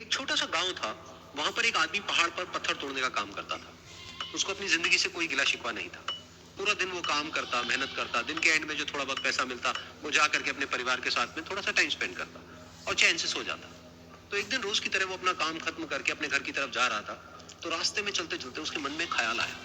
एक छोटा सा गांव था। वहां पर एक आदमी पहाड़ पर पत्थर तोड़ने का काम करता था। उसको अपनी जिंदगी से कोई गिला शिकवा नहीं था। पूरा दिन वो काम करता, मेहनत करता, दिन के एंड में जो थोड़ा बहुत पैसा मिलता वो जा करके अपने परिवार के साथ में थोड़ा सा टाइम स्पेंड करता और चैन से सो जाता। तो एक दिन रोज की तरह वो अपना काम खत्म करके अपने घर की तरफ जा रहा था। तो रास्ते में चलते चलते उसके मन में ख्याल आया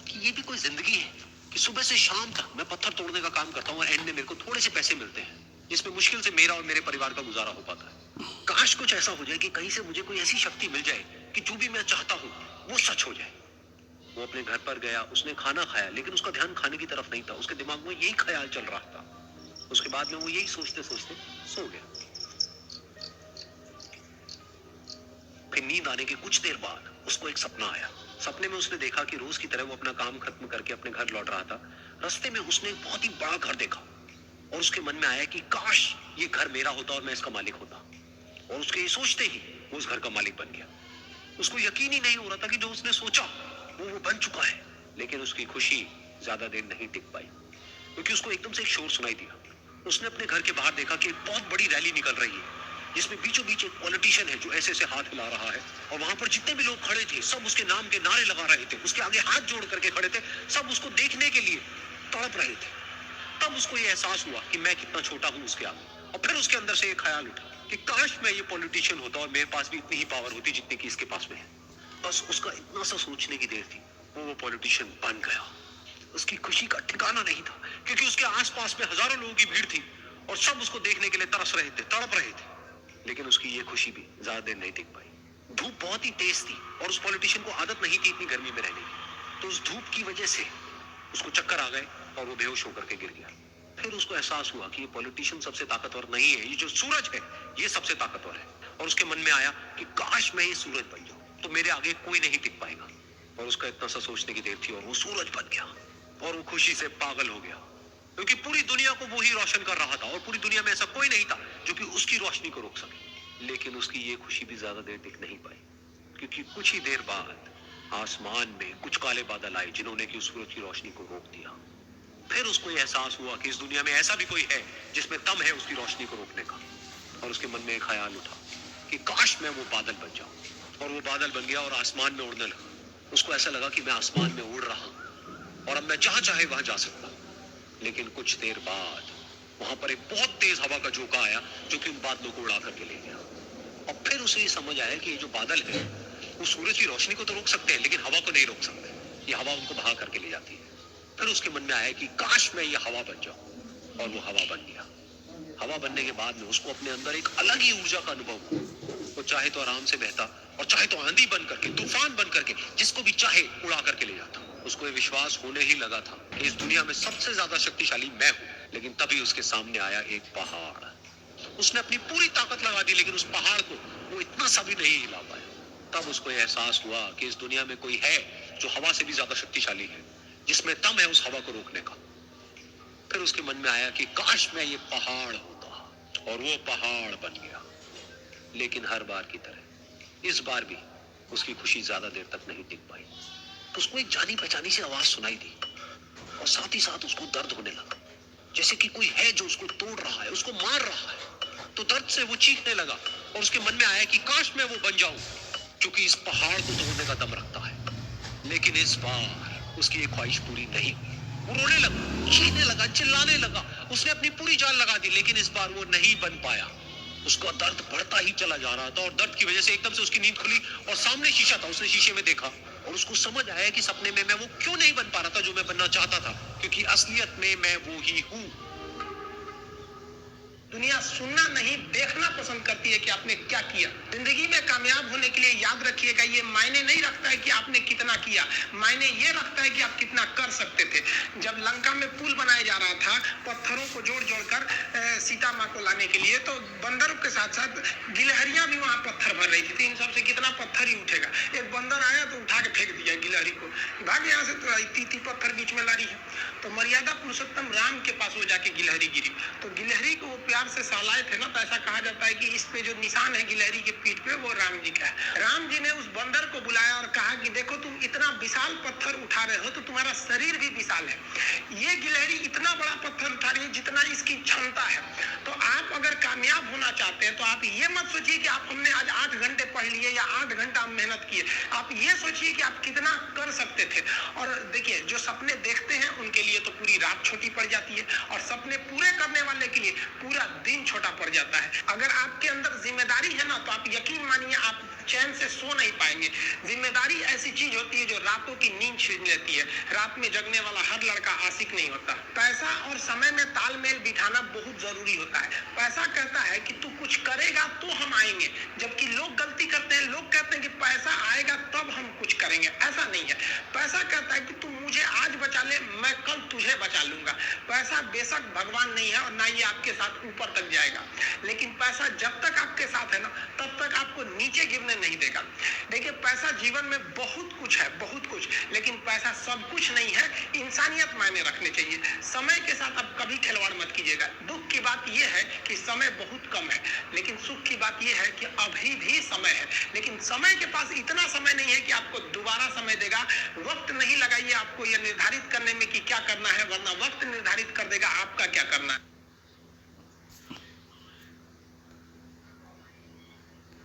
कि ये भी कोई जिंदगी है कि सुबह से शाम तक मैं पत्थर तोड़ने का काम करता हूँ और एंड में मेरे को थोड़े से पैसे मिलते हैं जिसमें मुश्किल से मेरा और मेरे परिवार का गुजारा हो पाता है। काश कुछ ऐसा हो जाए कि कहीं से मुझे कोई ऐसी शक्ति मिल जाए कि जो भी मैं चाहता हूँ वो सच हो जाए। वो अपने घर पर गया, उसने खाना खाया, लेकिन उसका ध्यान खाने की तरफ नहीं था। उसके दिमाग में यही ख्याल चल रहा था। उसके बाद में वो यही सोचते सोचते सो गया। फिर नींद आने के कुछ देर बाद उसको एक सपना आया। सपने में उसने देखा कि रोज की तरह वो अपना काम खत्म करके अपने घर लौट रहा था। रास्ते में उसने एक बहुत ही बड़ा घर देखा और उसके मन में आया कि काश ये घर मेरा होता और मैं इसका मालिक होता। और उसके ये सोचते ही वो उस घर का मालिक बन गया। उसको यकीन ही नहीं हो रहा था कि जो उसने सोचा वो बन चुका है। लेकिन उसकी खुशी ज्यादा देर नहीं टिक पाई, क्योंकि उसको एकदम से एक शोर सुनाई दिया। उसने अपने घर के बाहर देखा कि एक बहुत बड़ी रैली निकल रही है जिसमें बीचों बीच एक पॉलिटिशियन है जो ऐसे ऐसे हाथ हिला रहा है। और वहां पर जितने भी लोग खड़े थे सब उसके नाम के नारे लगा रहे थे, उसके आगे हाथ जोड़ करके खड़े थे, सब उसको देखने के लिए तड़प रहे थे। तब उसको ये एहसास हुआ कि मैं कितना छोटा हूं उसके आगे। और फिर उसके अंदर से एक ख्याल उठा कि काश मैं ये पॉलिटिशियन होता और मेरे पास भी इतनी ही पावर होती जितनी कि इसके पास में है। बस उसका इतना सा सोचने की देर थी, वो पॉलिटिशियन बन गया। उसकी खुशी का ठिकाना नहीं था, क्योंकि उसके आसपास में हजारों लोगों की भीड़ थी और सब उसको देखने के लिए तरस रहे थे, तड़प रहे थे। लेकिन उसकी ये खुशी भी ज्यादा देर नहीं टिक पाई। धूप बहुत ही तेज थी और उस पॉलिटिशियन को आदत नहीं थी इतनी गर्मी में रहने की। तो उस धूप की वजह से उसको चक्कर आ गए और वो बेहोश होकर के गिर गया। फिर उसको एहसास हुआ कि ये पॉलिटिशियन सबसे ताकतवर नहीं है, ये जो सूरज है ये सबसे ताकतवर है। और उसके मन में आया कि काश मैं ये सूरज बन जाऊं तो मेरे आगे कोई नहीं टिक पाएगा। और उसका इतना सा सोचने की देर थी और वो सूरज बन गया। और वो खुशी से पागल हो गया, क्योंकि पूरी दुनिया को वो ही रोशन कर रहा था और पूरी दुनिया में ऐसा कोई नहीं था जो कि उसकी रोशनी को रोक सके। लेकिन उसकी ये खुशी भी ज्यादा देर टिक नहीं पाई, क्योंकि कुछ ही देर बाद आसमान में कुछ काले बादल आए जिन्होंने कि उस सूरज की रोशनी को रोक दिया। फिर उसको ये एहसास हुआ कि इस दुनिया में ऐसा भी कोई है जिसमें दम है उसकी रोशनी को रोकने का। और उसके मन में एक ख्याल उठा कि काश मैं वो बादल बन जाऊं। और वो बादल बन गया और आसमान में उड़ने लगा। उसको ऐसा लगा कि मैं आसमान में उड़ रहा हूं और अब मैं जहां चाहे वहां जा सकता हूं। लेकिन कुछ देर बाद वहां पर एक बहुत तेज हवा का झोंका आया जो कि उन बादलों को उड़ा करके ले गया। और फिर उसे ये समझ आया कि ये जो बादल है वो सूरज की रोशनी को तो रोक सकते हैं लेकिन हवा को नहीं रोक सकते। ये हवा उनको बहा करके ले जाती है। फिर उसके मन में आया कि काश मैं ये हवा बन जाऊं। और वो हवा बन गया। हवा बनने के बाद में उसको अपने अंदर एक अलग ही ऊर्जा का अनुभव हुआ। वो चाहे तो आराम से बहता और चाहे तो आंधी बन करके, तूफान बन करके, जिसको भी चाहे उड़ा करके ले जाता। उसको ये विश्वास होने ही लगा था कि इस दुनिया में सबसे ज्यादा शक्तिशाली मैं हूं। लेकिन तभी उसके सामने आया एक पहाड़। उसने अपनी पूरी ताकत लगा दी लेकिन उस पहाड़ को वो इतना सा भी नहीं हिला पाया। तब उसको एहसास हुआ कि इस दुनिया में कोई है जो हवा से भी ज्यादा शक्तिशाली है, जिसमें दम है उस हवा को रोकने का। फिर उसके मन में आया कि काश मैं ये पहाड़ होता। और वो पहाड़ बन गया। लेकिन हर बार की तरह इस बार भी उसकी खुशी ज्यादा देर तक नहीं टिक पाई। उसको एक जानी पहचानी सी आवाज सुनाई दी और साथ ही साथ उसको दर्द होने लगा, जैसे कि कोई है जो उसको तोड़ रहा है, उसको मार रहा है। तो दर्द से वो चीखने लगा और उसके मन में आया कि काश मैं वो बन जाऊं क्योंकि इस पहाड़ को तोड़ने का दम रखता है। लेकिन इस बार उसकी ये ख्वाहिश पूरी नहीं हुई। वो रोने लगा, चीखने लगा, चिल्लाने लगा। उसने अपनी पूरी जान लगा दी लेकिन इस बार वो नहीं बन पाया। उसका दर्द बढ़ता ही चला जा रहा था और दर्द की वजह से एकदम से उसकी नींद खुली और सामने शीशा था। उसने शीशे में देखा और उसको समझ आया कि सपने में मैं वो क्यों नहीं बन पा रहा था जो मैं बनना चाहता था, क्योंकि असलियत में मैं वो ही हूं। दुनिया सुनना नहीं देखना पसंद करती है कि आपने क्या किया। जिंदगी में कामयाब होने के लिए याद रखिएगा, ये मायने नहीं रखता है कि आपने कितना किया, मायने ये रखता है कि आप कितना कर सकते थे। जब लंका में पुल बनाया जा रहा था पत्थरों को जोड़ जोड़ कर सीता माँ को लाने के लिए, तो बंदरों के साथ साथ गिलहरियां भी वहां पत्थर भर रही थी। तो इन सबसे कितना पत्थर ही उठेगा। एक बंदर आया तो उठा के फेंक दिया गिलहरी को, भाग यहाँ से, तो इतनी पत्थर बीच में ला रही है। तो मर्यादा पुरुषोत्तम राम के पास वो जाके गिलहरी गिरी। तो गिलहरी को वो प्यार से सहलाए थे ना, तो ऐसा कहा जाता है कि इस पे जो निशान है गिलहरी के पीठ पे वो राम जी का है। राम जी ने उस बंदर को बुलाया और कहा कि देखो तुम इतना विशाल पत्थर उठा रहे हो तो तुम्हारा शरीर भी विशाल है। ये गिलहरी इतना बड़ा पत्थर उठा रही है जितना इसकी क्षमता है। तो आप अगर कामयाब होना चाहते हैं तो आप ये मत सोचिए कि आप हमने आज 8 घंटे या 8 घंटा मेहनत किए। आप ये सोचिए कि आप कितना कर सकते थे। और देखिए, जो सपने देखते हैं उनके लिए तो पूरी रात छोटी पड़ जाती है, और सपने पूरे करने वाले के लिए पूरा दिन छोटा पड़ जाता है। अगर आपके अंदर जिम्मेदारी है ना, तो आप यकीन मानिए आप चैन से सो नहीं पाएंगे। जिम्मेदारी ऐसी चीज होती है जो रातों की नींद छीन लेती है। रात में जगने वाला हर लड़का आशिक नहीं होता। पैसा और समय में तालमेल बिठाना बहुत जरूरी होता है। पैसा कहता है कि तू कुछ करेगा तो हम आएंगे, जबकि लोग गलती करते हैं। लोग कहते हैं कि पैसा आएगा तब हम कुछ करेंगे। ऐसा नहीं है। पैसा कहता है कि तू मुझे आज बचा ले, मैं कल तुझे बचा लूंगा। पैसा बेशक भगवान नहीं है और ना ये आपके साथ ऊपर तक जाएगा, लेकिन पैसा जब तक आपके साथ है ना, तब तक आपको नीचे गिरने नहीं देगा। देखिए, पैसा जीवन में बहुत कुछ है, बहुत कुछ, लेकिन पैसा सब कुछ नहीं है। इंसानियत मायने रखने चाहिए। समय के साथ आप कभी खिलवाड़ मत कीजिएगा। दुख की बात यह है कि समय बहुत कम है, लेकिन सुख की बात यह है कि अभी भी समय है। लेकिन समय के पास इतना समय नहीं है कि आपको दोबारा समय देगा। वक्त नहीं लगाइए आपको यह निर्धारित करने में कि क्या करना है, वरना वक्त निर्धारित कर देगा आपका क्या करना है।